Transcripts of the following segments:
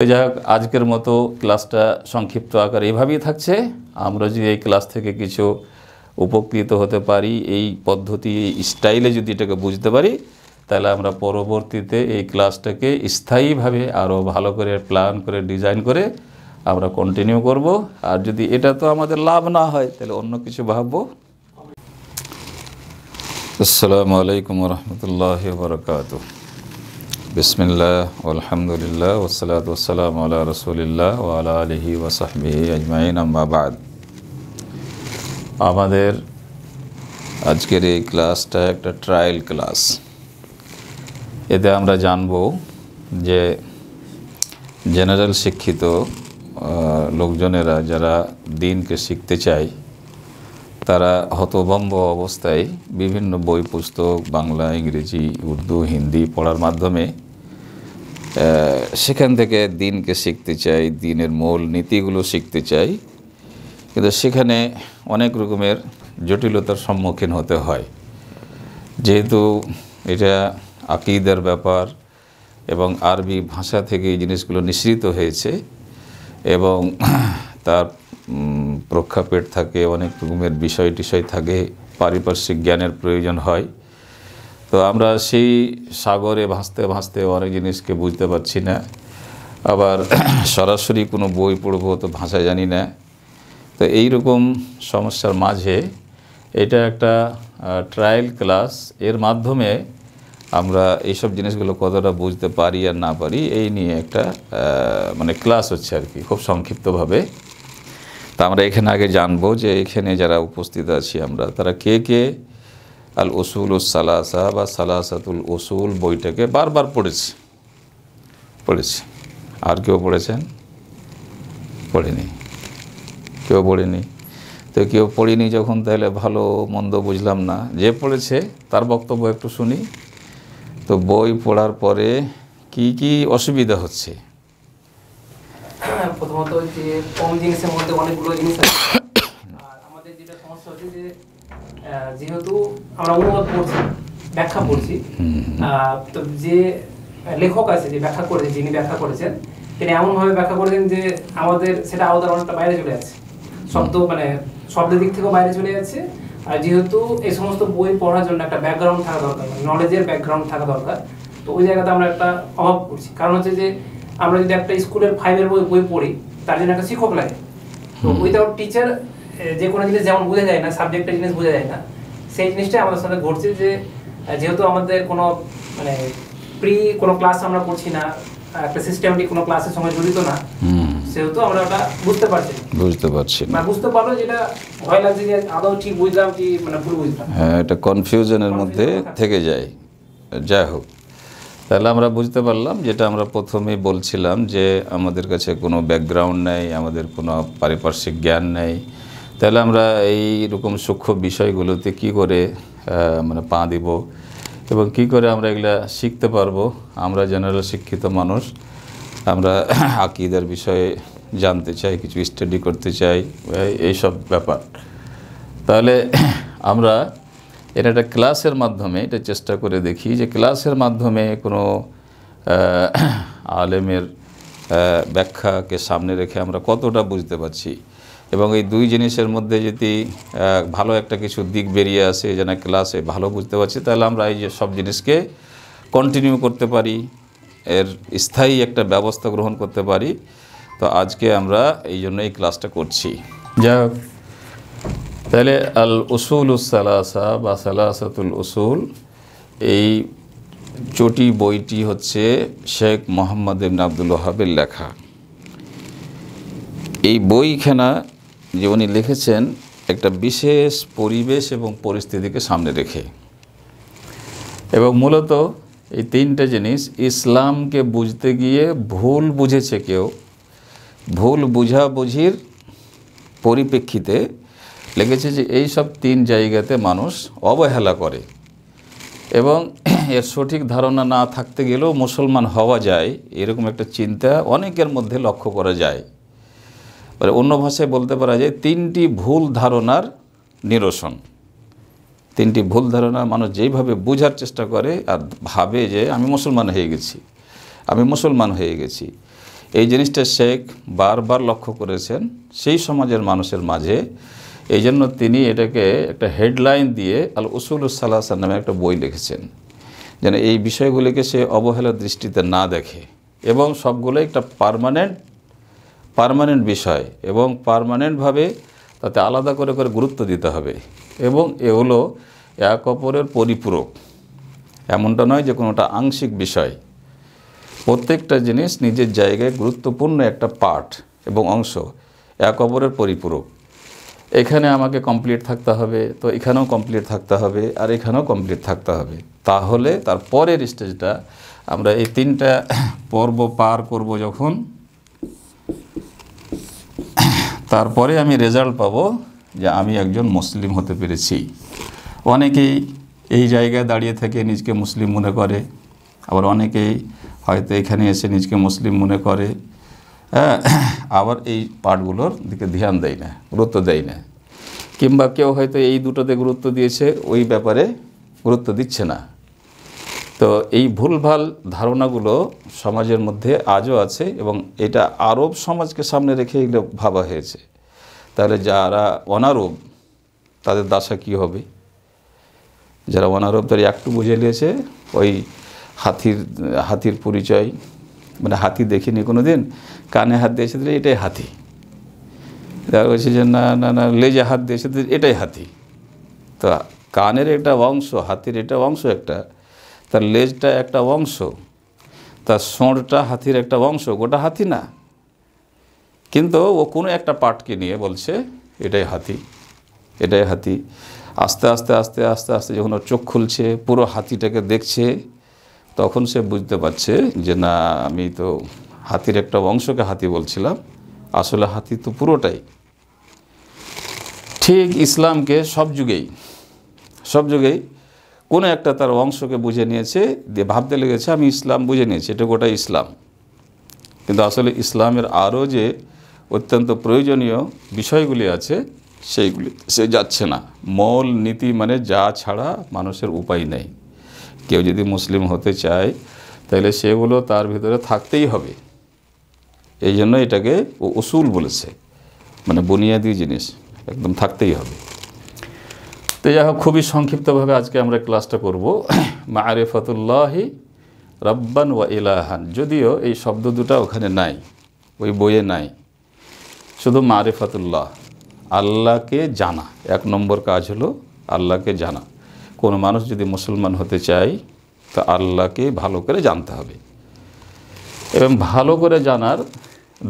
যাই হোক, আজকের মতো ক্লাসটা সংক্ষিপ্ত আকারে এইভাবেই থাকছে। আমরা যদি এই ক্লাস থেকে কিছু উপকৃত হতে পারি, এই পদ্ধতি স্টাইলে যদি এটাকে বুঝতে পারি, তাহলে আমরা পরবর্তীতে এই ক্লাসটাকে স্থায়ীভাবে আরও ভালো করে প্ল্যান করে ডিজাইন করে আমরা কন্টিনিউ করব। আর যদি এটা তো আমাদের লাভ না হয়, তাহলে অন্য কিছু ভাববো। আসসালামু আলাইকুম রহমতুল্লাহ বরকাতুহ। বিসমিল্লাহ আলহামদুলিল্লাহ ওয়াসসালাতু ওয়াসসালামু আলা রাসূলিল্লাহ ওয়া আলা আলিহি ওয়া সাহবিহি আজমাইন, আম্মা বাদ। আমাদের আজকের এই ক্লাসটা একটা ট্রায়াল ক্লাস। এতে আমরা জানব যে জেনারেল শিক্ষিত লোকজনেরা যারা দিনকে শিখতে চায়, তারা হতভম্ব অবস্থায় বিভিন্ন বই পুস্তক বাংলা, ইংরেজি, উর্দু, হিন্দি পড়ার মাধ্যমে সেখান থেকে দিনকে শিখতে চাই, দিনের মূল নীতিগুলো শিখতে চাই, কিন্তু সেখানে অনেক রকমের জটিলতার সম্মুখীন হতে হয়। যেহেতু এটা আকিদার ব্যাপার এবং আরবি ভাষা থেকে এই জিনিসগুলো নিঃসৃত হয়েছে এবং তার প্রেক্ষাপট থাকে, অনেক রকমের বিষয় টিষয় থাকে, পারিপার্শ্বিক জ্ঞানের প্রয়োজন হয়। তো আমরা সেই সাগরে ভাসতে ভাসতে অনেক জিনিসকে বুঝতে পারছি না, আবার সরাসরি কোনো বই পড়বো তো ভাষা জানি না। তো এইরকম সমস্যার মাঝে এটা একটা ট্রায়াল ক্লাস। এর মাধ্যমে আমরা এইসব জিনিসগুলো কতটা বুঝতে পারি আর না পারি এই নিয়ে একটা ক্লাস হচ্ছে আর কি, খুব সংক্ষিপ্তভাবে। তা আমরা এখানে আগে জানবো যে এখানে যারা উপস্থিত আছি আমরা, তারা কে কে আল উসুল সালাসা বা সালাসাতুল উসুল বইটাকে বারবার পড়েছি। আর কেউ পড়েছেন? পড়েনি? কেউ পড়েনি? তো কেউ পড়েনি যখন, তাহলে ভালো মন্দ বুঝলাম না। যে পড়েছে তার বক্তব্য একটু শুনি। তো বই পড়ার পরে কি কি অসুবিধা হচ্ছে? প্রথমত যে কম জিনিসের মধ্যে অনেকগুলো জিনিস আছে। আর আমাদের যেটা সমস্যা হচ্ছে যে যেহেতু আমরা অনুবাদ পড়ছি, ব্যাখ্যা পড়ছি, তো যে লেখক আছে, যে ব্যাখ্যা করেছে, যিনি ব্যাখ্যা করেছেন, তিনি এমনভাবে ব্যাখ্যা করেছেন যে আমাদের সেটা আওতার অনেকটা বাইরে চলে যাচ্ছে। শব্দের দিক থেকেও বাইরে চলে যাচ্ছে। আর যেহেতু এই সমস্ত বই পড়ার জন্য একটা ব্যাকগ্রাউন্ড থাকা দরকার, নলেজের ব্যাকগ্রাউন্ড থাকা দরকার, তো ওই জায়গাতে আমরা একটা অভাব করছি। কারণ হচ্ছে যে আমরা যদি একটা স্কুলের 5-এর বই পড়ি, তার জন্য একটা শিক্ষক লাগে। তো উইদাউট টিচার যে কোনো জিনিস যেমন বোঝা যায় না, সাবজেক্টের জিনিস বোঝা যায় না, সেই জিনিসটাই আমাদের সাথে ঘটছে। যে যেহেতু আমাদের কোনো কোনো ক্লাস আমরা করছি না, একটা সিস্টেমেটিক কোনো ক্লাসের সঙ্গে জড়িত না, সেহেতু আমরা ওটা বুঝতে পারছি না। বুঝতে পারলো যেটা ভয় লাগছে যে আদৌ ঠিক বুঝলাম কি ভুল বুঝলাম। হ্যাঁ, এটা কনফিউশনের মধ্যে থেকে যায়। যাই হোক, তাহলে আমরা বুঝতে পারলাম যেটা আমরা প্রথমেই বলছিলাম, যে আমাদের কাছে কোনো ব্যাকগ্রাউন্ড নেই, আমাদের কোনো পারিপার্শ্বিক জ্ঞান নেই। তাহলে আমরা এই রকম সূক্ষ্ম বিষয়গুলোতে কি করে পা দিব এবং কি করে আমরা এগুলা শিখতে পারবো। আমরা জেনারেল শিক্ষিত মানুষ, আমরা আকিদার বিষয়ে জানতে চাই, কিছু স্টাডি করতে চাই, এইসব ব্যাপার। তাহলে আমরা এটা একটা ক্লাসের মাধ্যমে এটা চেষ্টা করে দেখি যে ক্লাসের মাধ্যমে কোনো আলেমের ব্যাখ্যাকে সামনে রেখে আমরা কতটা বুঝতে পারছি। এবং এই দুই জিনিসের মধ্যে যদি ভালো একটা কিছু দিক বেরিয়ে আসে, যেন ক্লাসে ভালো বুঝতে পারছি, তাহলে আমরা এই যে সব জিনিসকে কন্টিনিউ করতে পারি, এর স্থায়ী একটা ব্যবস্থা গ্রহণ করতে পারি। তো আজকে আমরা এই জন্য এই ক্লাসটা করছি। যাই হোক, তাহলে আল উসুল সালাসা বা সালাসাতুল উসুল, এই চটি বইটি হচ্ছে শেখ মোহাম্মদ ইবনে আব্দুল ওয়াহাবের লেখা। এই বইখানা যে উনি লিখেছেন একটা বিশেষ পরিবেশ এবং পরিস্থিতিকে সামনে রেখে, এবং মূলত এই তিনটে জিনিস ইসলামকে বুঝতে গিয়ে ভুল বুঝেছে কেউ, ভুল বুঝাবুঝির পরিপ্রেক্ষিতে লেগেছে যে এই সব তিন জায়গাতে মানুষ অবহেলা করে, এবং এর সঠিক ধারণা না থাকতে গেলেও মুসলমান হওয়া যায়, এরকম একটা চিন্তা অনেকের মধ্যে লক্ষ্য করা যায়। অন্য ভাষায় বলতে পারা যায় তিনটি ভুল ধারণার নিরসন। তিনটি ভুল ধারণা মানুষ যেইভাবে বোঝার চেষ্টা করে আর ভাবে যে আমি মুসলমান হয়ে গেছি, এই জিনিসটা শেখ বারবার লক্ষ্য করেছেন সেই সমাজের মানুষের মাঝে। এই জন্য তিনি এটাকে একটা হেডলাইন দিয়ে আল উসুলুস সালাসা নামে একটা বই লিখেছেন, যেন এই বিষয়গুলিকে সে অবহেলার দৃষ্টিতে না দেখে এবং সবগুলো একটা পার্মানেন্ট বিষয় এবং পার্মানেন্টভাবে তাতে আলাদা করে করে গুরুত্ব দিতে হবে এবং এগুলো এক অপরের পরিপূরক, এমনটা নয় যে কোনোটা আংশিক বিষয়। প্রত্যেকটা জিনিস নিজের জায়গায় গুরুত্বপূর্ণ একটা পার্ট এবং অংশ, এক অপরের পরিপূরক। এখানে আমাকে কমপ্লিট থাকতে হবে, তো এখানেও কমপ্লিট থাকতে হবে, আর এখানেও কমপ্লিট থাকতে হবে। তাহলে তার পরের স্টেজটা আমরা এই 3টা পর্ব পার করব যখন, তারপরে আমি রেজাল্ট পাবো যে আমি একজন মুসলিম হতে পেরেছি। অনেকেই এই জায়গায় দাঁড়িয়ে থেকে নিজকে মুসলিম মনে করে, আবার অনেকেই হয়তো এখানে এসে নিজকে মুসলিম মনে করে, আবার এই পার্টগুলোর দিকে ধ্যান দেয় না, গুরুত্ব দেয় না। কিংবা কেউ হয়তো এই দুটোতে গুরুত্ব দিয়েছে, ওই ব্যাপারে গুরুত্ব দিচ্ছে না। তো এই ভুলভাল ধারণাগুলো সমাজের মধ্যে আজও আছে এবং এটা আরব সমাজকে সামনে রেখে এগুলো ভাবা হয়েছে। তাহলে যারা অনারব তাদের দশা কী হবে? যারা অনারব তারা একটু বুঝে নিয়েছে, ওই হাতির পরিচয়, মানে হাতি দেখিনি কোনো দিন, কানে হাত দিয়েছে দিলে এটাই হাতি, দেখা বলছে যে না না না লেজে হাত দিয়েছে এটাই হাতি। তো কানের একটা অংশ, হাতির এটা অংশ একটা, তার লেজটা একটা অংশ, তার সোঁড়টা হাতির একটা অংশ, গোটা হাতি না। কিন্তু ও কোনো একটা পার্টকে নিয়ে বলছে এটাই হাতি, এটাই হাতি। আস্তে আস্তে আস্তে আস্তে আস্তে যখন ওর চোখ খুলছে, পুরো হাতিটাকে দেখছে, তখন সে বুঝতে পারছে যে না, আমি তো হাতির একটা অংশকে হাতি বলছিলাম, আসলে হাতি তো পুরোটাই। ঠিক ইসলামকে সব যুগেই কোনো একটা তার অংশকে বুঝে নিয়েছে, দিয়ে ভাবতে লেগেছে আমি ইসলাম বুঝে নিয়েছি, এটা গোটা ইসলাম। কিন্তু আসলে ইসলামের আরও যে অত্যন্ত প্রয়োজনীয় বিষয়গুলি আছে সেইগুলি সে যাচ্ছে না। মূল নীতি মানে যা ছাড়া মানুষের উপায় নেই। কেউ যদি মুসলিম হতে চায় তাহলে সেগুলো তার ভিতরে থাকতেই হবে। এই জন্য এটাকে ও উসুল বলেছে, মানে বুনিয়াদি জিনিস একদম থাকতেই হবে। তো যাই হোক, খুবই সংক্ষিপ্তভাবে আজকে আমরা ক্লাসটা করব মারিফাতুল্লাহি রাব্বান ওয়া ইলাহান। যদিও এই শব্দ দুটো ওখানে নাই, ওই বইয়ে নাই, শুধু মারিফাতুল্লাহ, আল্লাহকে জানা। 1 নম্বর কাজ হলো আল্লাহকে জানা। কোনো মানুষ যদি মুসলমান হতে চায় তো আল্লাহকে ভালো করে জানতে হবে। এবং ভালো করে জানার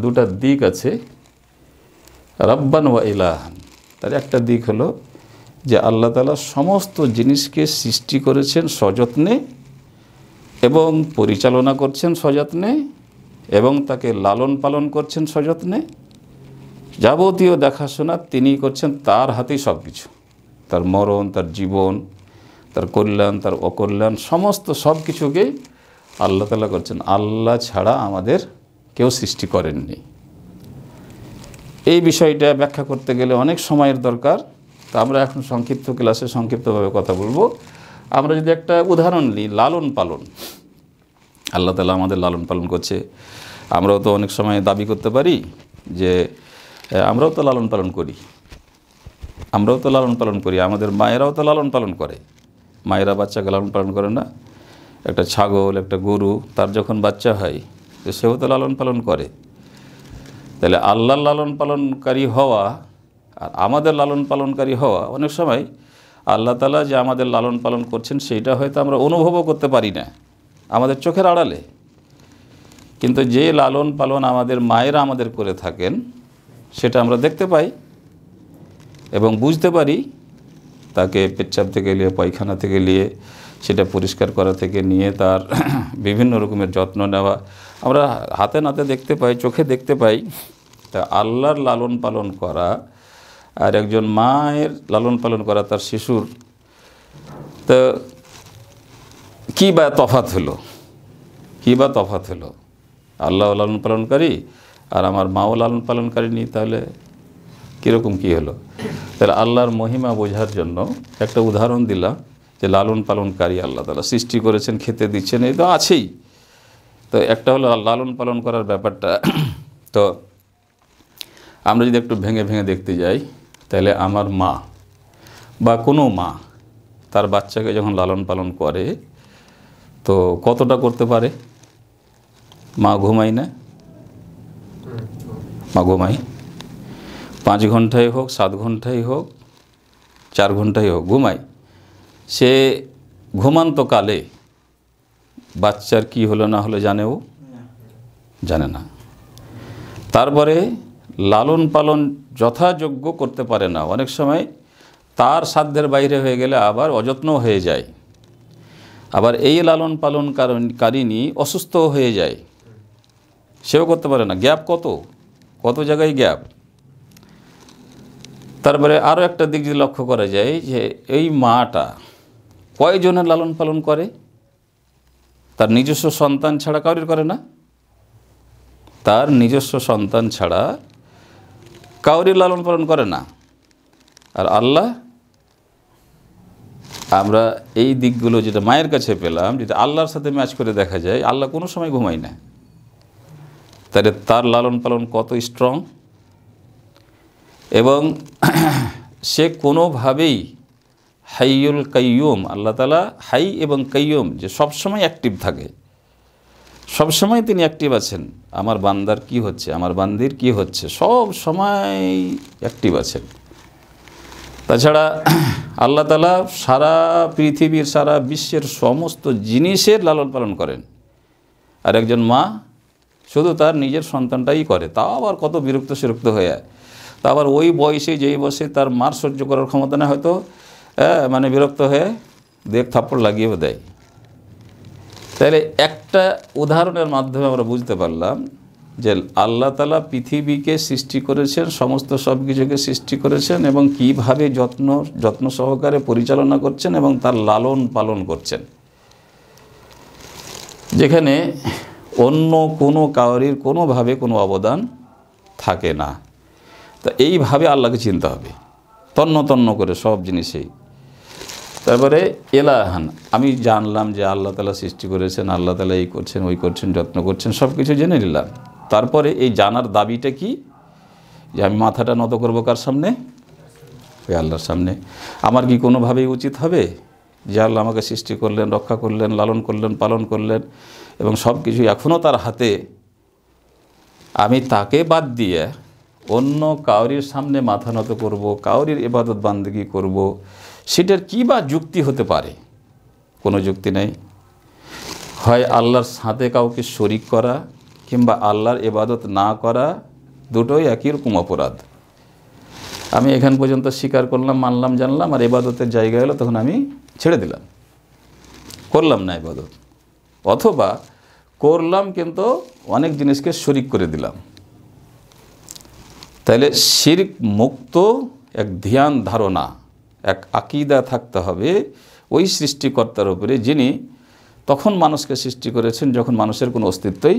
2টা দিক আছে, রাব্বান ওয়া ইলাহান। তার একটা দিক হলো যে আল্লাহ তাআলা সমস্ত জিনিসকে সৃষ্টি করেছেন সযত্নে এবং পরিচালনা করছেন সযত্নে এবং তাকে লালন পালন করছেন সযত্নে। যাবতীয় দেখাশোনা তিনি করছেন, তার হাতেই সব কিছু। তার মরণ, তার জীবন, তার কল্যাণ, তার অকল্যাণ, সমস্ত সব কিছুকেই আল্লাহ তাআলা করছেন। আল্লাহ ছাড়া আমাদের কেউ সৃষ্টি করেননি। এই বিষয়টা ব্যাখ্যা করতে গেলে অনেক সময়ের দরকার। তো আমরা এখন সংক্ষিপ্ত ক্লাসে সংক্ষিপ্তভাবে কথা বলবো। আমরা যদি একটা উদাহরণ নিই, লালন পালন। আল্লাহ তাআলা আমাদের লালন পালন করছে। আমরাও তো অনেক সময় দাবি করতে পারি যে আমরাও তো লালন পালন করি, আমাদের মায়েরাও তো লালন পালন করে। মায়েরা বাচ্চাকে লালন পালন করে না? একটা ছাগল, একটা গরু, তার যখন বাচ্চা হয় তো সেও তো লালন পালন করে। তাহলে আল্লাহর লালন পালনকারী হওয়া আর আমাদের লালন পালনকারী হওয়া, অনেক সময় আল্লাহ তাআলা যে আমাদের লালন পালন করছেন সেইটা হয়তো আমরা অনুভবও করতে পারি না, আমাদের চোখের আড়ালে। কিন্তু যে লালন পালন আমাদের মায়েরা আমাদের করে থাকেন সেটা আমরা দেখতে পাই এবং বুঝতে পারি। তাকে পেচ্ছাপ থেকে নিয়ে, পায়খানা থেকে নিয়ে, সেটা পরিষ্কার করা থেকে নিয়ে তার বিভিন্ন রকমের যত্ন নেওয়া আমরা হাতে নাতে দেখতে পাই, চোখে দেখতে পাই। তা আল্লাহর লালন পালন করা আর একজন মায়ের লালন পালন করা তার শিশুর, তো কী বা তফাৎ হলো? আল্লাহ লালন পালনকারী আর আমার মাও লালন পালনকারী নি, তাহলে কীরকম কী হলো? তাহলে আল্লাহর মহিমা বোঝার জন্য একটা উদাহরণ দিলাম যে লালন পালনকারী আল্লাহ তাআলা সৃষ্টি করেছেন, খেতে দিচ্ছেন, এই তো আছেই। তো একটা হলো লালন পালন করার ব্যাপারটা। তো আমরা যদি একটু ভেঙে ভেঙে দেখতে যাই, তাহলে আমার মা বা কোনো মা তার বাচ্চাকে যখন লালন পালন করে তো কতটা করতে পারে? মা ঘুমায় না? মা ঘুমায় 5 ঘন্টায় হোক, 7 ঘন্টায় হোক, 4 ঘন্টায় হোক, ঘুমায়। সে ঘুমান্তকালে বাচ্চার কি হলো না হলো জানেও জানে না। তারপরে লালন পালন যথাযোগ্য করতে পারে না, অনেক সময় তার সাধ্যের বাইরে হয়ে গেলে আবার অযত্ন হয়ে যায়। আবার এই লালন পালন কারিনী অসুস্থ হয়ে যায়, সেও করতে পারে না। গ্যাপ কত জায়গায় গ্যাপ। তারপরে আরও একটা দিক যদি লক্ষ্য করা যায় যে এই মাটা কয়জনের লালন পালন করে? তার নিজস্ব সন্তান ছাড়া কাউরির করে না। তার নিজস্ব সন্তান ছাড়া কাউরির লালন পালন করে না। আর আল্লাহ, আমরা এই দিকগুলো যেটা মায়ের কাছে পেলাম, যেটা আল্লাহর সাথে ম্যাচ করে দেখা যায়, আল্লাহ কোনো সময় ঘুমায় না। তাহলে তার লালন পালন কত স্ট্রং, এবং সে কোনোভাবেই হাইয়ুল কাইয়ুম, আল্লাহ তাআলা হাই এবং কাইয়ুম, যে সবসময় অ্যাক্টিভ থাকে, সবসময় তিনি অ্যাক্টিভ আছেন। আমার বান্দার কি হচ্ছে, আমার বান্দির কি হচ্ছে, সব সময় অ্যাক্টিভ আছেন। তাছাড়া আল্লাহ তাআলা সারা পৃথিবীর, সারা বিশ্বের সমস্ত জিনিসের লালন পালন করেন। আর একজন মা শুধু তার নিজের সন্তানটাই করে, তাও আবার কত বিরক্ত হয়ে। তা আবার ওই বয়সে, যেই বয়সে তার মার সহ্য করার ক্ষমতা না, হয়তো মানে বিরক্ত হয়ে দেখ থাপ্পড় লাগিয়েও দেয়। তাহলে একটা উদাহরণের মাধ্যমে আমরা বুঝতে পারলাম যে আল্লাহ তাআলা পৃথিবীকে সৃষ্টি করেছেন, সমস্ত সব কিছুকে সৃষ্টি করেছেন, এবং কীভাবে যত্ন সহকারে পরিচালনা করছেন এবং তার লালন পালন করছেন, যেখানে অন্য কোনো কাউরির কোনোভাবে কোনো অবদান থাকে না। তা এইভাবে আল্লাহকে চিনতে হবে তন্ন করে সব জিনিসেই। তারপরে এলাহান, আমি জানলাম যে আল্লাহ তাআলা সৃষ্টি করেছেন, আল্লাহ তাআলা এই করছেন, ওই করছেন, যত্ন করছেন, সব কিছু জেনে নিলাম। তারপরে এই জানার দাবিটা কি? যে আমি মাথাটা নত করবো কার সামনে? ওই আল্লাহর সামনে। আমার কি কোনোভাবেই উচিত হবে যে আল্লাহ আমাকে সৃষ্টি করলেন, রক্ষা করলেন, লালন করলেন, পালন করলেন, এবং সব কিছু এখনও তার হাতে, আমি তাকে বাদ দিয়ে অন্য কাউরির সামনে মাথা নত করব, কাউরির ইবাদত বান্দেগি করব, সেটার কী বা যুক্তি হতে পারে? কোনো যুক্তি নেই। হয় আল্লাহর সাথে কাউকে শরিক করা কিংবা আল্লাহর ইবাদত না করা, দুটোই একই রকম অপরাধ। আমি এখান পর্যন্ত স্বীকার করলাম, মানলাম, জানলাম, আর ইবাদতের জায়গা হলো তখন আমি ছেড়ে দিলাম, করলাম না ইবাদত। অথবা করলাম কিন্তু অনেক জিনিসকে শরিক করে দিলাম। তাহলে শিরক মুক্ত এক ধ্যান ধারণা, এক আকীদা থাকতে হবে ওই সৃষ্টিকর্তার উপরে, যিনি তখন মানুষকে সৃষ্টি করেছেন যখন মানুষের কোনো অস্তিত্বই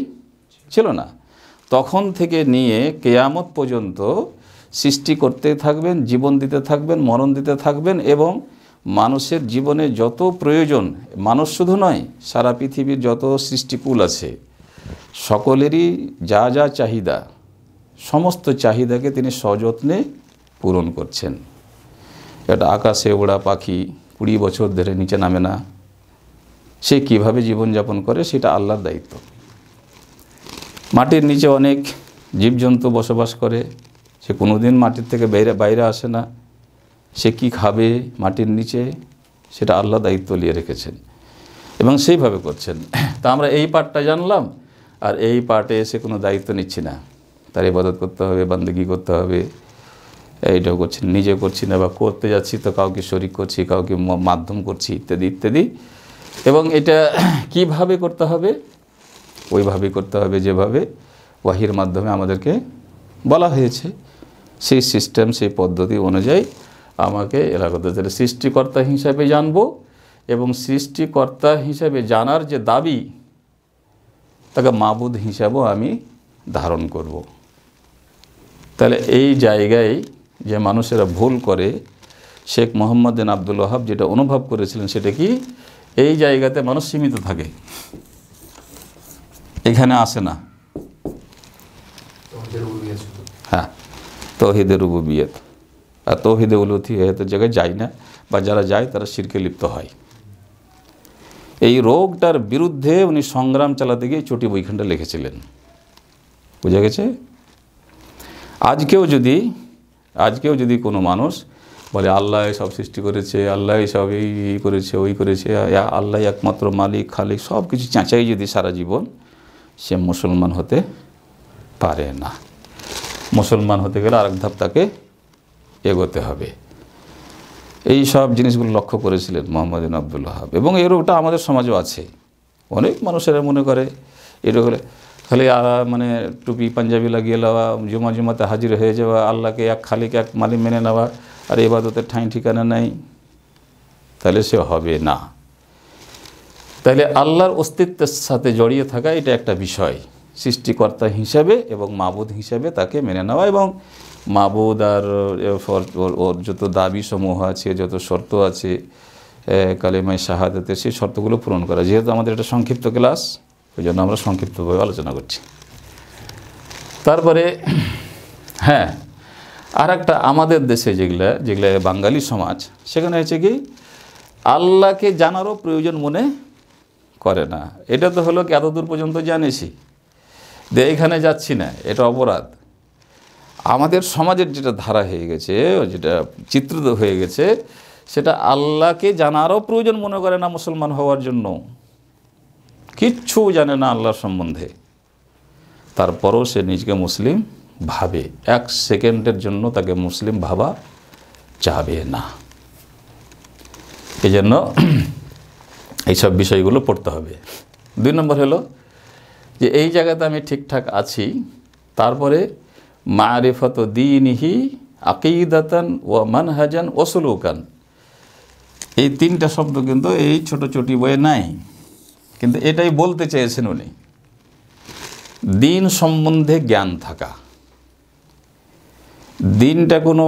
ছিল না। তখন থেকে নিয়ে কিয়ামত পর্যন্ত সৃষ্টি করতে থাকবেন, জীবন দিতে থাকবেন, মরণ দিতে থাকবেন, এবং মানুষের জীবনে যত প্রয়োজন, মানুষ শুধু নয়, সারা পৃথিবীর যত সৃষ্টিকুল আছে, সকলেরই যা যা চাহিদা, সমস্ত চাহিদাকে তিনি সযত্নে পূরণ করছেন। একটা আকাশে ওড়া পাখি 20 বছর ধরে নিচে নামে না, সে কীভাবে জীবনযাপন করে সেটা আল্লাহর দায়িত্ব। মাটির নিচে অনেক জীবজন্তু বসবাস করে, সে কোনোদিন মাটির থেকে বাইরে আসে না, সে কি খাবে মাটির নিচে সেটা আল্লাহ দায়িত্ব নিয়ে রেখেছেন এবং সেইভাবে করছেন। তা আমরা এই পার্টটা জানলাম, আর এই পার্টে এসে কোনো দায়িত্ব নিচ্ছি না, তার ইবাদত করতে হবে, বান্দেগি করতে হবে, এইটাও করছি, নিজে করছি না, বা করতে যাচ্ছি তো কাউকে শরিক করছি, কাউকে মাধ্যম করছি, ইত্যাদি ইত্যাদি। এবং এটা কিভাবে করতে হবে? ওইভাবেই করতে হবে যেভাবে ওয়াহির মাধ্যমে আমাদেরকে বলা হয়েছে, সেই সিস্টেম, সেই পদ্ধতি অনুযায়ী আমাকে এলাকা করতে, সৃষ্টিকর্তা হিসাবে জানবো, এবং সৃষ্টিকর্তা হিসাবে জানার যে দাবি, তাকে মাবুদ হিসাবেও আমি ধারণ করব। তাহলে এই জায়গায় যে মানুষেরা ভুল করে, শেখ মোহাম্মদ বিন আব্দুল ওয়াহাব যেটা অনুভব করেছিলেন সেটা কি, এই জায়গাতে মানুষ সীমিত থাকে। এখানে আসে না। হ্যাঁ, তৌহিদে রুবুবিয়ত আর তৌহিদে উলুহিয়তের জায়গায় যায় না, বা যারা যায় তারা শিরকে লিপ্ত হয়। এই রোগটার বিরুদ্ধে উনি সংগ্রাম চালাতে গিয়ে চটি বইখানটা লিখেছিলেন। বুঝা গেছে? আজকেও যদি কোনো মানুষ বলে আল্লাহ সব সৃষ্টি করেছে, আল্লাহ সব এই করেছে, ওই করেছে, আল্লাহ একমাত্র মালিক খালিক, সব কিছু চাঁচাই যদি সারা জীবন, সে মুসলমান হতে পারে না। মুসলমান হতে গেলে আরেক ধাপ তাকে এগোতে হবে। এই সব জিনিসগুলো লক্ষ্য করেছিলেন মোহাম্মদ বিন আবদুল ওয়াহাব। এবং এই রোগটা আমাদের সমাজেও আছে। অনেক মানুষেরা মনে করে এটা হলে খালি মানে টুপি পাঞ্জাবি লাগিয়ে নেওয়া, জুমাতে হাজির হয়ে যাওয়া, আল্লাহকে এক খালিক এক মালিক মেনে নেওয়া, আর ইবাদতের ঠাঁই ঠিকানা নেই, তাহলে সে হবে না। তাহলে আল্লাহর অস্তিত্বের সাথে জড়িয়ে থাকা এটা একটা বিষয়, সৃষ্টিকর্তা হিসাবে এবং মাবুদ হিসাবে তাকে মেনে নেওয়া, এবং মাবুদ আর ওর যত দাবি সমূহ আছে, যত শর্ত আছে কালেমায়ে শাহাদাতের, সেই শর্তগুলো পূরণ করা। যেহেতু আমাদের এটা সংক্ষিপ্ত ক্লাস, ওই জন্য আমরা সংক্ষিপ্তভাবে আলোচনা করছি। তারপরে হ্যাঁ, আর একটা আমাদের দেশে যেগুলা বাঙালি সমাজ, সেখানে হচ্ছে কি আল্লাহকে জানারও প্রয়োজন মনে করে না। এটা তো হলো কি এতদূর পর্যন্ত জানেছি, এখানে যাচ্ছি না, এটা অপরাধ। আমাদের সমাজের যেটা ধারা হয়ে গেছে, যেটা চিত্রিত হয়ে গেছে, সেটা আল্লাহকে জানারও প্রয়োজন মনে করে না মুসলমান হওয়ার জন্য, কিচ্ছু জানে না আল্লাহর সম্বন্ধে, তারপরও সে নিজেকে মুসলিম ভাবে। এক সেকেন্ডের জন্য তাকে মুসলিম ভাবা যাবে না। এই জন্য এইসব বিষয়গুলো পড়তে হবে। 2 নম্বর হলো যে এই জায়গাতে আমি ঠিকঠাক আছি, তারপরে মারিফাত দীনিহি আকিদাতান ওয়া মানহাজান ওয়া সুলুকান, এই 3টা শব্দ কিন্তু এই ছোট চটি বইয়ে নাই, কিন্তু এটাই বলতে চেয়েছেন উনি। দিন সম্বন্ধে জ্ঞান থাকা, দিনটা কোনো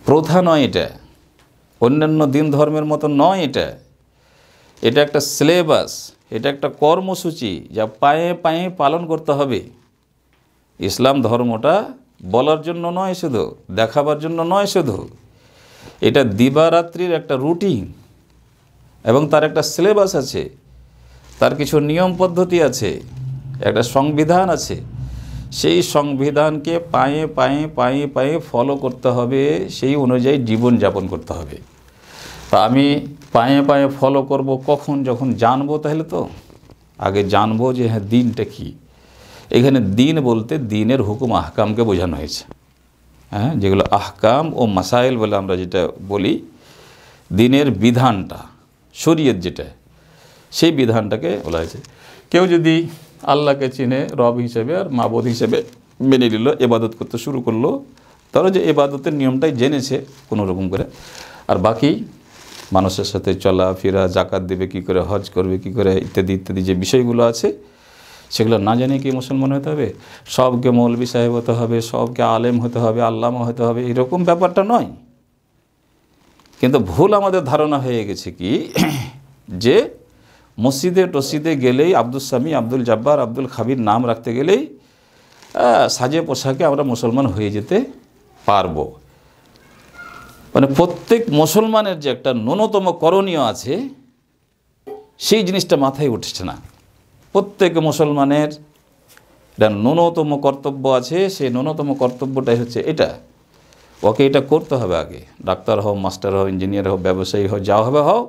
প্রথা নয়, এটা অন্যান্য দিন ধর্মের মতো নয়, এটা একটা সিলেবাস, এটা একটা কর্মসূচি যা পায়ে পায়ে পালন করতে হবে। ইসলাম ধর্মটা বলার জন্য নয় শুধু, দেখাবার জন্য নয় শুধু, এটা দিবারাত্রির একটা রুটিন, এবং তার একটা সিলেবাস আছে, তার কিছু নিয়ম পদ্ধতি আছে, একটা সংবিধান আছে। সেই সংবিধানকে পায়ে পায়ে পায়ে পায়ে ফলো করতে হবে, সেই অনুযায়ী জীবনযাপন করতে হবে। তা আমি পায়ে পায়ে ফলো করব কখন? যখন জানবো। তাহলে তো আগে জানবো যে হ্যাঁ দিনটা কী। এখানে দিন বলতে দিনের হুকুম আহকামকে বোঝানো হয়েছে। হ্যাঁ, যেগুলো আহকাম ও মাসাইল বলে আমরা যেটা বলি, দিনের বিধানটা, শরীয়ত যেটা, সেই বিধানটাকে বলা হয়েছে। কেউ যদি আল্লাহকে চিনে রব হিসেবে আর মাবুদ হিসেবে মেনে নিল, এবাদত করতে শুরু করলো, তারা যে এবাদতের নিয়মটাই জেনেছে কোনো রকম করে, আর বাকি মানুষের সাথে চলা ফেরা, জাকাত দেবে কী করে, হজ করবে কী করে, ইত্যাদি ইত্যাদি যে বিষয়গুলো আছে, সেগুলো না জানে কি মুসলমান হতে হবে? সবকে মৌলবি সাহেব হতে হবে, সবকে আলেম হতে হবে, আল্লামা হতে হবে, এরকম ব্যাপারটা নয়। কিন্তু ভুল আমাদের ধারণা হয়ে গেছে কি, যে মসজিদে টসজিদে গেলেই আব্দুল সামি, আব্দুল জব্বার, আব্দুল খাবির নাম রাখতে গেলেই সাজে পোশাকে আমরা মুসলমান হয়ে যেতে পারবো। মানে প্রত্যেক মুসলমানের যে একটা ন্যূনতম করণীয় আছে, সেই জিনিসটা মাথায় উঠছে না। প্রত্যেক মুসলমানের একটা ন্যূনতম কর্তব্য আছে, সেই ন্যূনতম কর্তব্যটাই হচ্ছে এটা, ওকে এটা করতে হবে আগে। ডাক্তার হও, মাস্টার হও, ইঞ্জিনিয়ার হও, ব্যবসায়ী হও, যা হবে হও,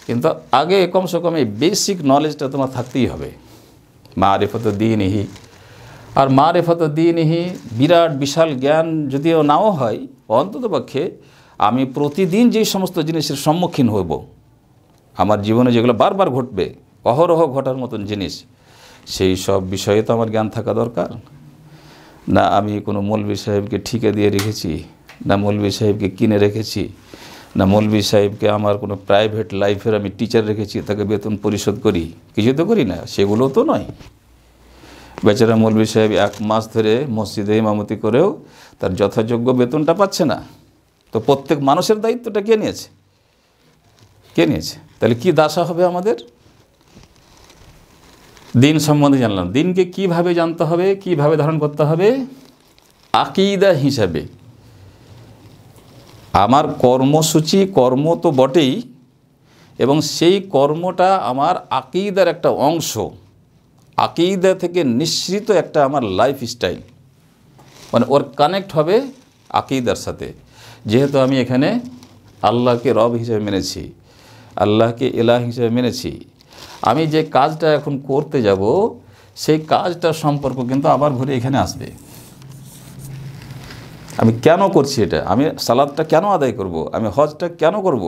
কিন্তু আগে কমসে কম এই বেসিক নলেজটা তোমার থাকতেই হবে, মারিফাত দীনিহি। আর মারিফাত দীনিহি বিরাট বিশাল জ্ঞান যদিও নাও হয়, অন্ততপক্ষে আমি প্রতিদিন যে সমস্ত জিনিসের সম্মুখীন হইব, আমার জীবনে যেগুলো বারবার ঘটবে, অহরহ ঘটার মতন জিনিস, সেই সব বিষয়ে তো আমার জ্ঞান থাকা দরকার। না আমি কোনো মৌলবি সাহেবকে ঠিকা দিয়ে রেখেছি, না মৌলবি সাহেবকে কিনে রেখেছি, না মৌলবি সাহেবকে আমার কোনো প্রাইভেট লাইফের আমি টিচার রেখেছি, তাকে বেতন পরিশোধ করি, কিছু তো করি না, সেগুলো তো নয়। বেচারা মৌলবি সাহেব 1 মাস ধরে মসজিদে ইমামতি করেও তার যথাযোগ্য বেতনটা পাচ্ছে না। তো প্রত্যেক মানুষের দায়িত্বটা কে নিয়েছে? কে নিয়েছে? তাহলে কি দাসা হবে আমাদের? দিন সম্বন্ধে জানলাম। দিনকে কিভাবে জানতে হবে, কিভাবে ধারণ করতে হবে? আকীদা হিসাবে। আমার কর্মসূচি, কর্ম তো বটেই, এবং সেই কর্মটা আমার আকীদার একটা অংশ, আকীদা থেকে নিঃসৃত একটা আমার লাইফ স্টাইল, মানে ওর কানেক্ট হবে আকীদার সাথে। যেহেতু আমি এখানে আল্লাহকে রব হিসেবে মেনেছি, আল্লাহকে ইলাহ হিসেবে মেনেছি, আমি যে কাজটা এখন করতে যাব সেই কাজটার সম্পর্ক কিন্তু আবার ঘুরে এখানে আসবে। আমি কেন করছি এটা, আমি সালাদটা কেন আদায় করব, আমি হজটা কেন করব,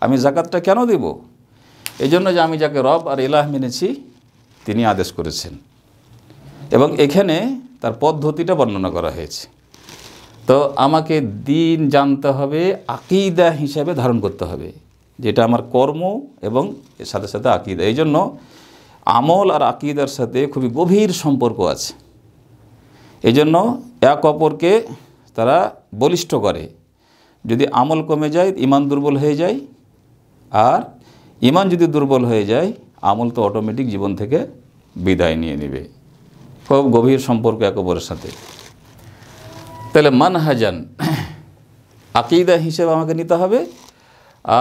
আমি জাকাতটা কেন দেব? এই জন্য যে আমি যাকে রব আর ইলাহ মেনেছি তিনি আদেশ করেছেন, এবং এখানে তার পদ্ধতিটা বর্ণনা করা হয়েছে। তো আমাকে দিন জানতে হবে, আকীদা হিসাবে ধারণ করতে হবে, যেটা আমার কর্ম এবং এর সাথে সাথে আকীদা। এই জন্য আমল আর আকীদার সাথে খুবই গভীর সম্পর্ক আছে। এই জন্য এক অপরকে তারা বলিষ্ঠ করে। যদি আমল কমে যায় ঈমান দুর্বল হয়ে যায়, আর ঈমান যদি দুর্বল হয়ে যায় আমল তো অটোমেটিক জীবন থেকে বিদায় নিয়ে নেবে। খুব গভীর সম্পর্ক এক অপরের সাথে। তাহলে মানহাজান, আকীদা হিসেবে আমাকে নিতে হবে,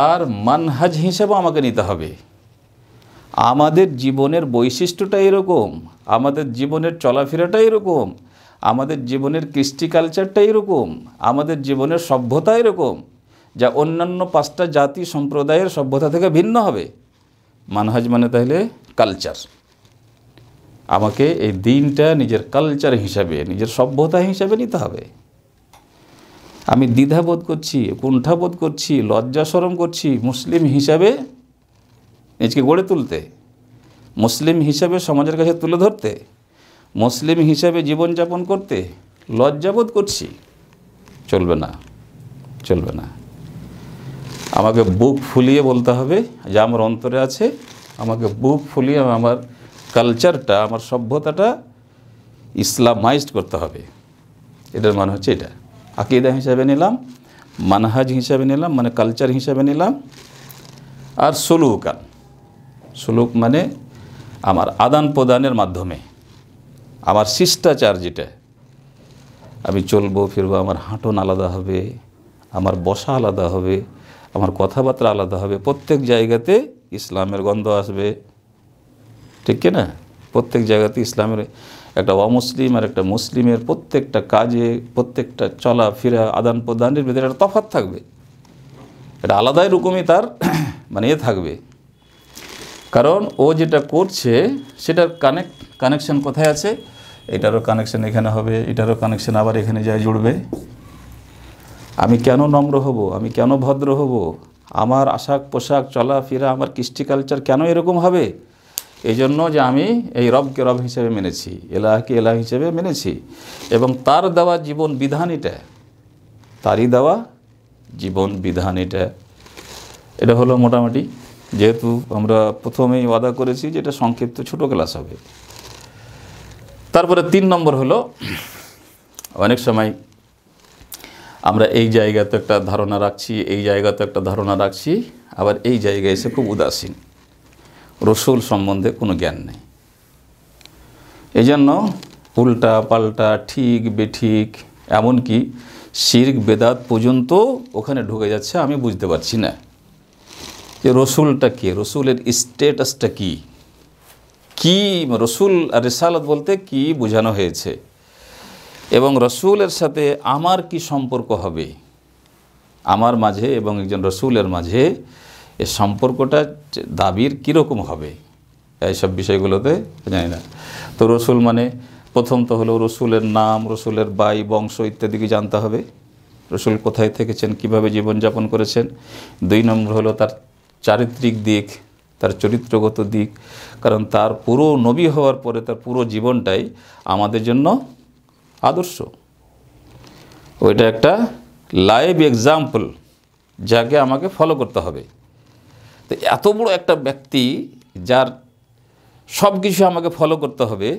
আর মানহাজ হিসেবে আমাকে নিতে হবে। আমাদের জীবনের বৈশিষ্ট্যটা এরকম, আমাদের জীবনের চলাফেরাটা এরকম, আমাদের জীবনের কৃষ্টি কালচারটা এরকম, আমাদের জীবনের সভ্যতা এরকম, যা অন্যান্য 5টা জাতি সম্প্রদায়ের সভ্যতা থেকে ভিন্ন হবে। মানহাজ মানে তাহলে কালচার। আমাকে এই দিনটা নিজের কালচার হিসাবে, নিজের সভ্যতা হিসাবে নিতে হবে। আমি দ্বিধাবোধ করছি, কুণ্ঠাবোধ করছি, লজ্জা শরম করছি মুসলিম হিসাবে নিজকে গড়ে তুলতে, মুসলিম হিসাবে সমাজের কাছে তুলে ধরতে, মুসলিম হিসাবে জীবনযাপন করতে লজ্জাবোধ করছি, চলবে না, চলবে না। আমাকে বুক ফুলিয়ে বলতে হবে যে আমার অন্তরে আছে, আমাকে বুক ফুলিয়ে আমার কালচারটা, আমার সভ্যতাটা ইসলামাইজড করতে হবে। এটার মানে হচ্ছে এটা। আকীদা হিসাবে নিলাম, মানহাজ হিসাবে নিলাম মানে কালচার হিসাবে নিলাম, আর সুলুকান, সুলুক মানে আমার আদান প্রদানের মাধ্যমে আমার শিষ্টাচার, যেটা আমি চলবো ফিরবো, আমার হাঁটন আলাদা হবে, আমার বসা আলাদা হবে, আমার কথাবার্তা আলাদা হবে। প্রত্যেক জায়গাতে ইসলামের গন্ধ আসবে, ঠিক কি না? প্রত্যেক জায়গাতে ইসলামের, একটা অমুসলিম আর একটা মুসলিমের প্রত্যেকটা কাজে, প্রত্যেকটা চলাফেরা, আদান প্রদানের ভিতরে একটা তফাৎ থাকবে। এটা আলাদাই রকমই তার মানে থাকবে, কারণ ও যেটা করছে সেটার কানেকশন কোথায় আছে? এটারও কানেকশন এখানে হবে, এটারও কানেকশন আবার এখানে যায় জুড়বে। আমি কেন নম্র হব, আমি কেন ভদ্র হব, আমার আশাক পোশাক চলাফেরা, আমার কৃষ্টি কালচার কেন এরকম হবে? এই জন্য যে আমি এই রবকে রব হিসেবে মেনেছি, এলাহকে এলাহ হিসেবে মেনেছি, এবং তার দেওয়া জীবন বিধান এটা, তারই দেওয়া জীবন বিধান এটা। এটা হলো মোটামুটি, যেহেতু আমরা প্রথমেই ওয়াদা করেছি যে এটা সংক্ষিপ্ত ছোট ক্লাস হবে। তারপরে 3 নম্বর হলো, অনেক সময় আমরা এই জায়গাতে একটা ধারণা রাখছি, এই জায়গাতে একটা ধারণা রাখছি, আবার এই জায়গায় এসে খুব উদাসীন, রসুল সম্বন্ধে কোনো জ্ঞান নেই। এই জন্য উল্টা পাল্টা, ঠিক বেঠিক, এমনকি শিরক বেদাত পর্যন্ত ওখানে ঢুকে যাচ্ছে। আমি বুঝতে পারছি না যে রসুলটা কে, রসুলের স্ট্যাটাসটা কি, কি রসুল আর রিসালাত বলতে কি বোঝানো হয়েছে, এবং রসুলের সাথে আমার কি সম্পর্ক হবে আমার মাঝে এবং একজন রসুলের মাঝে, এ সম্পর্কটা দাবির কীরকম হবে, এইসব বিষয়গুলোতে জানি না। তো রসুল মানে প্রথম তো হলো রসুলের নাম, রসুলের বাই বংশ ইত্যাদিকে জানতে হবে, রসুল কোথায় থেকেছেন, কিভাবে জীবনযাপন করেছেন। 2 নম্বর হলো তার চারিত্রিক দিক, তার চরিত্রগত দিক, কারণ তার পুরো নবী হওয়ার পরে তার পুরো জীবনটাই আমাদের জন্য আদর্শ। ওইটা একটা লাইভ এক্সাম্পল যাকে আমাকে ফলো করতে হবে। তো এত বড় একটা ব্যক্তি যার সব কিছু আমাকে ফলো করতে হবে,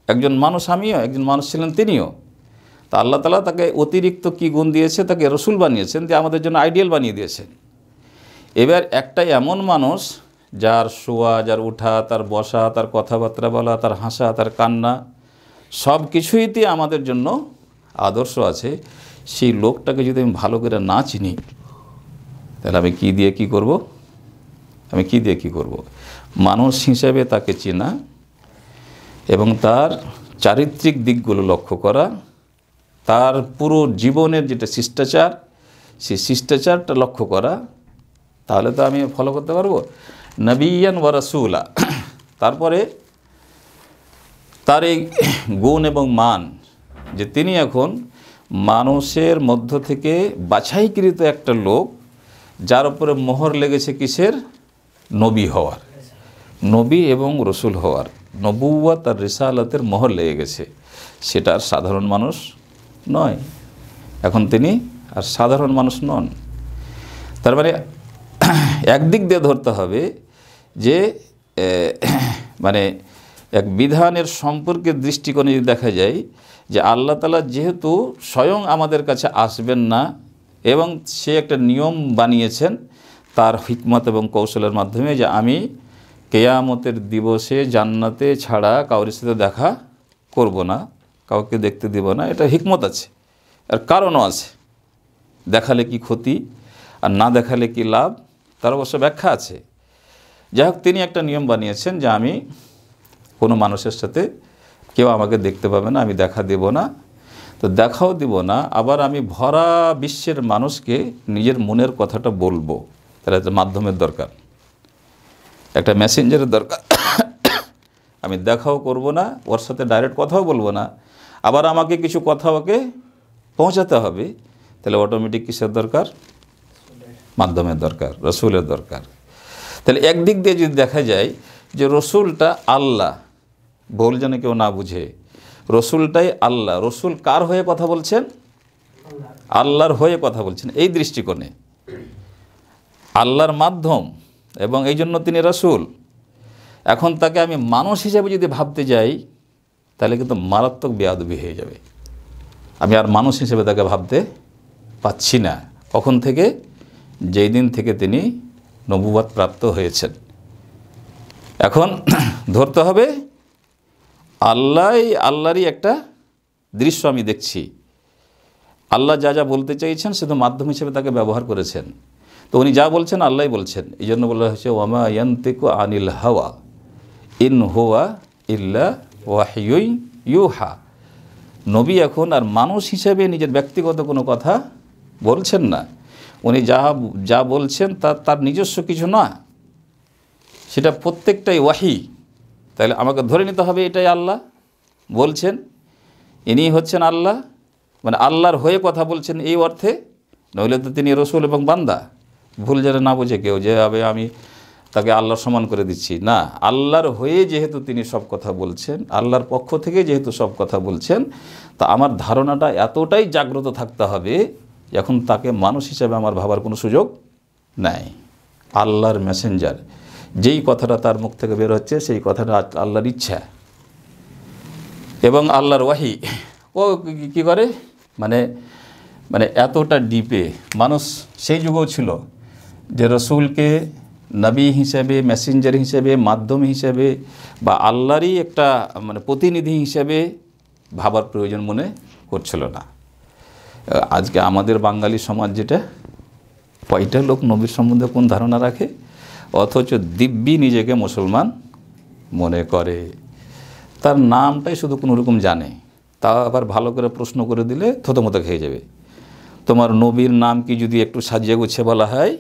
একজন মানুষ, আমিও একজন মানুষ ছিলেন তিনিও, তা আল্লাহ তাআলা তাকে অতিরিক্ত কি গুণ দিয়েছে, তাকে রসুল বানিয়েছেন, দিয়ে আমাদের জন্য আইডিয়াল বানিয়ে দিয়েছেন। এবার একটা এমন মানুষ যার শোয়া, যার উঠা, তার বসা, তার কথাবার্তা বলা, তার হাসা, তার কান্না, সব কিছুইতে আমাদের জন্য আদর্শ আছে। সেই লোকটাকে যদি আমি ভালো করে না চিনি, তাহলে আমি কি দিয়ে কি করব? আমি কি দিয়ে কি করব? মানুষ হিসেবে তাকে চেনা এবং তার চারিত্রিক দিকগুলো লক্ষ্য করা, তার পুরো জীবনের যেটা শিষ্টাচার, সেই শিষ্টাচারটা লক্ষ্য করা, তাহলে তো আমি ফলো করতে পারবো। নবিয়ান ওয়া রাসূলা, তারপরে তার এই গুণ এবং মান, যে তিনি এখন মানুষের মধ্য থেকে বাছাইকৃত একটা লোক, যার উপরে মোহর লেগেছে কিসের? নবী হওয়ার, নবী এবং রসুল হওয়ার, নবুওয়াত আর রিসালাতের মোহর লেগে গেছে। সেটা আর সাধারণ মানুষ নয়। এখন তিনি আর সাধারণ মানুষ নন। তার মানে একদিক দিয়ে ধরতে হবে যে মানে এক বিধানের সম্পর্কে দৃষ্টিকোণে যদি দেখা যায় যে আল্লাহ তাআলা যেহেতু স্বয়ং আমাদের কাছে আসবেন না এবং সে একটা নিয়ম বানিয়েছেন তার হিকমত এবং কৌশলের মাধ্যমে, যে আমি কেয়ামতের দিবসে জান্নাতে ছাড়া কাউর সাথে দেখা করব না, কাউকে দেখতে দিব না। এটা হিকমত আছে, আর কারণও আছে। দেখালে কি ক্ষতি আর না দেখালে কি লাভ, তার অবশ্য ব্যাখ্যা আছে। যাই হোক, তিনি একটা নিয়ম বানিয়েছেন যে আমি কোনো মানুষের সাথে, কেউ আমাকে দেখতে পাবে না, আমি দেখা দেব না। তো দেখাও দিব না, আবার আমি ভরা বিশ্বের মানুষকে নিজের মনের কথাটা বলবো। তাহলে একটা মাধ্যমের দরকার, একটা মেসেঞ্জারের দরকার। আমি দেখাও করব না, ওর সাথে ডাইরেক্ট কথাও বলবো না, আবার আমাকে কিছু কথা ওকে পৌঁছাতে হবে। তাহলে অটোমেটিক কিসের দরকার? মাধ্যমের দরকার, রসুলের দরকার। তাহলে একদিক দিয়ে যদি দেখা যায় যে রসুলটা আল্লাহ, ভুল যেন কেউ না বুঝে, রসুলটাই আল্লাহ। রসুল কার হয়ে কথা বলছেন? আল্লাহর হয়ে কথা বলছেন। এই দৃষ্টিকোণে আল্লাহর মাধ্যম, এবং এই জন্য তিনি রসুল। এখন তাকে আমি মানুষ হিসেবে যদি ভাবতে যাই, তাহলে কিন্তু মারাত্মক বেয়াদবি হয়ে যাবে। আমি আর মানুষ হিসেবে তাকে ভাবতে পাচ্ছি না। কখন থেকে? যেই দিন থেকে তিনি নবুয়ত প্রাপ্ত হয়েছেন। এখন ধরতে হবে আল্লাহরই একটা দৃশ্য আমি দেখছি। আল্লাহ যা যা বলতে চাইছেন শুধু মাধ্যম হিসেবে তাকে ব্যবহার করেছেন। তো উনি যা বলছেন আল্লাহই বলছেন। এই জন্য বলা হয়েছে ওয়ামা ইয়ান্তিকু আনিল হাওয়া ইন হুয়া ইল্লা ওয়াহয়ুন ইউহা। নবী এখন আর মানুষ হিসেবে নিজের ব্যক্তিগত কোনো কথা বলছেন না। উনি যা বলছেন তার নিজস্ব কিছু না, সেটা প্রত্যেকটাই ওয়াহি। তাহলে আমাকে ধরে নিতে হবে এটাই আল্লাহ বলছেন, ইনি হচ্ছেন আল্লাহ, মানে আল্লাহর হয়ে কথা বলছেন এই অর্থে। নইলে তো তিনি রসুল এবং বান্দা। ভুল যেন না বুঝে কেউ যে আমি তাকে আল্লাহর সমান করে দিচ্ছি, না। আল্লাহর হয়ে যেহেতু তিনি সব কথা বলছেন, আল্লাহর পক্ষ থেকে যেহেতু সব কথা বলছেন, তা আমার ধারণাটা এতটাই জাগ্রত থাকতে হবে এখন তাকে মানুষ হিসাবে আমার ভাবার কোনো সুযোগ নাই। আল্লাহর মেসেঞ্জার, যেই কথাটা তার মুখ থেকে বের হচ্ছে সেই কথাটা আল্লাহর ইচ্ছা এবং আল্লাহর ওয়াহি। ও কী করে মানে এতটা ডিপে মানুষ সেই যুগেও ছিল যে রসুলকে নবী হিসেবে, মেসেঞ্জার হিসেবে, মাধ্যম হিসেবে বা আল্লাহরই একটা প্রতিনিধি হিসেবে ভাবার প্রয়োজন মনে করছিল না। আজকে আমাদের বাঙালি সমাজ যেটা, কয়টা লোক নবীর সম্বন্ধে কোন ধারণা রাখে, অথচ দিব্যি নিজেকে মুসলমান মনে করে। তার নামটাই শুধু কোনো রকম জানে, তা আবার ভালো করে প্রশ্ন করে দিলে থতমত খেয়ে যাবে। তোমার নবীর নাম কি যদি একটু সাজিয়ে গুছিয়ে বলা হয়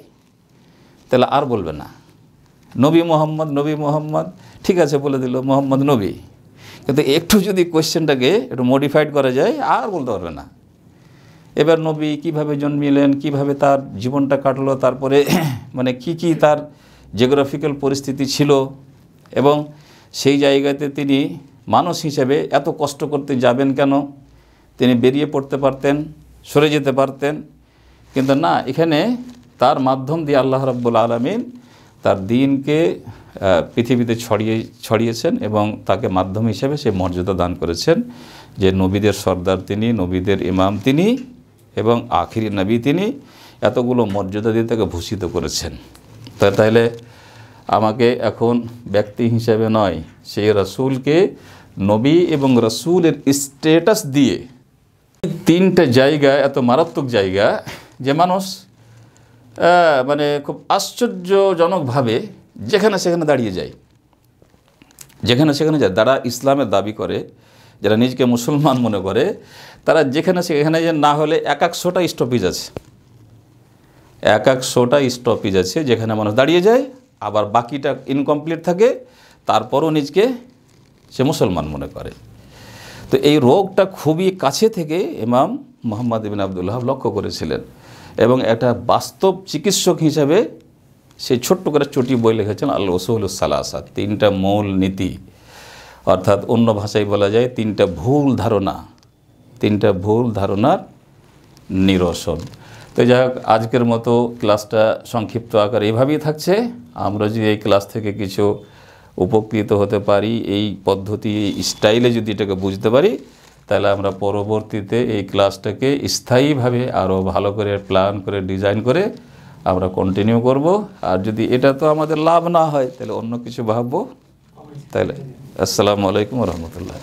তাহলে আর বলবে না। নবী মোহাম্মদ ঠিক আছে বলে দিল মোহাম্মদ নবী, কিন্তু একটু যদি কোয়েশ্চেনটাকে একটু মডিফাইড করা যায় আর বলতে পারবে না। এবার নবী কিভাবে জন্মিলেন, কিভাবে তার জীবনটা কাটলো, তারপরে কি তার জিওগ্রাফিক্যাল পরিস্থিতি ছিল, এবং সেই জায়গাতে তিনি মানুষ হিসেবে এত কষ্ট করতে যাবেন কেন, তিনি বেরিয়ে পড়তে পারতেন, সরে যেতে পারতেন, কিন্তু না, এখানে তার মাধ্যম দিয়ে আল্লাহ রাব্বুল আলামিন তার দ্বীনকে পৃথিবীতে ছড়িয়েছেন এবং তাকে মাধ্যম হিসেবে সে মর্যাদা দান করেছেন যে নবীদের সর্দার তিনি, নবীদের ইমাম তিনি এবং আখিরি নবী তিনি। এতগুলো মর্যাদা দিয়ে তাকে ভূষিত করেছেন। তাইলে আমাকে এখন ব্যক্তি হিসাবে নয়, সেই রাসূলকে নবী এবং রাসূলের স্ট্যাটাস দিয়ে তিনটা জায়গা, এত মারাত্মক জায়গা যে মানুষ মানে খুব আশ্চর্যজনকভাবে যেখানে সেখানে দাঁড়িয়ে যায়, যেখানে সেখানে যায়। যারা ইসলামের দাবি করে, যারা নিজেকে মুসলমান মনে করে, তারা যেখানে সেখানে যে না হলে 100টা স্টপেজ আছে, 100টা স্টপেজ আছে যেখানে মানুষ দাঁড়িয়ে যায়, আবার বাকিটা ইনকমপ্লিট থাকে, তারপরও নিজকে সে মুসলমান মনে করে। তো এই রোগটা খুবই কাছে থেকে ইমাম মুহাম্মদ ইবনে আবদুল ওয়াহাব লক্ষ্য করেছিলেন এবং একটা বাস্তব চিকিৎসক হিসাবে সেই ছোট্ট করে চটি বই লিখেছেন আল উসুলুস সালাসা, তিনটা মূল নীতি, অর্থাৎ অন্য ভাষায় বলা যায় তিনটা ভুল ধারণা, তিনটা ভুল ধারণার নিরসন। তো যাই হোক, আজকের মতো ক্লাসটা সংক্ষিপ্ত আকার এইভাবেই থাকছে। আমরা যদি এই ক্লাস থেকে কিছু উপকৃত হতে পারি, এই পদ্ধতি স্টাইলে যদি এটাকে বুঝতে পারি, তাহলে আমরা পরবর্তীতে এই ক্লাসটাকে স্থায়ীভাবে আরও ভালো করে প্ল্যান করে ডিজাইন করে আমরা কন্টিনিউ করব। আর যদি এটা তো আমাদের লাভ না হয়, তাহলে অন্য কিছু ভাববো। তাহলে আসসালামু আলাইকুম ওয়া রাহমাতুল্লাহ।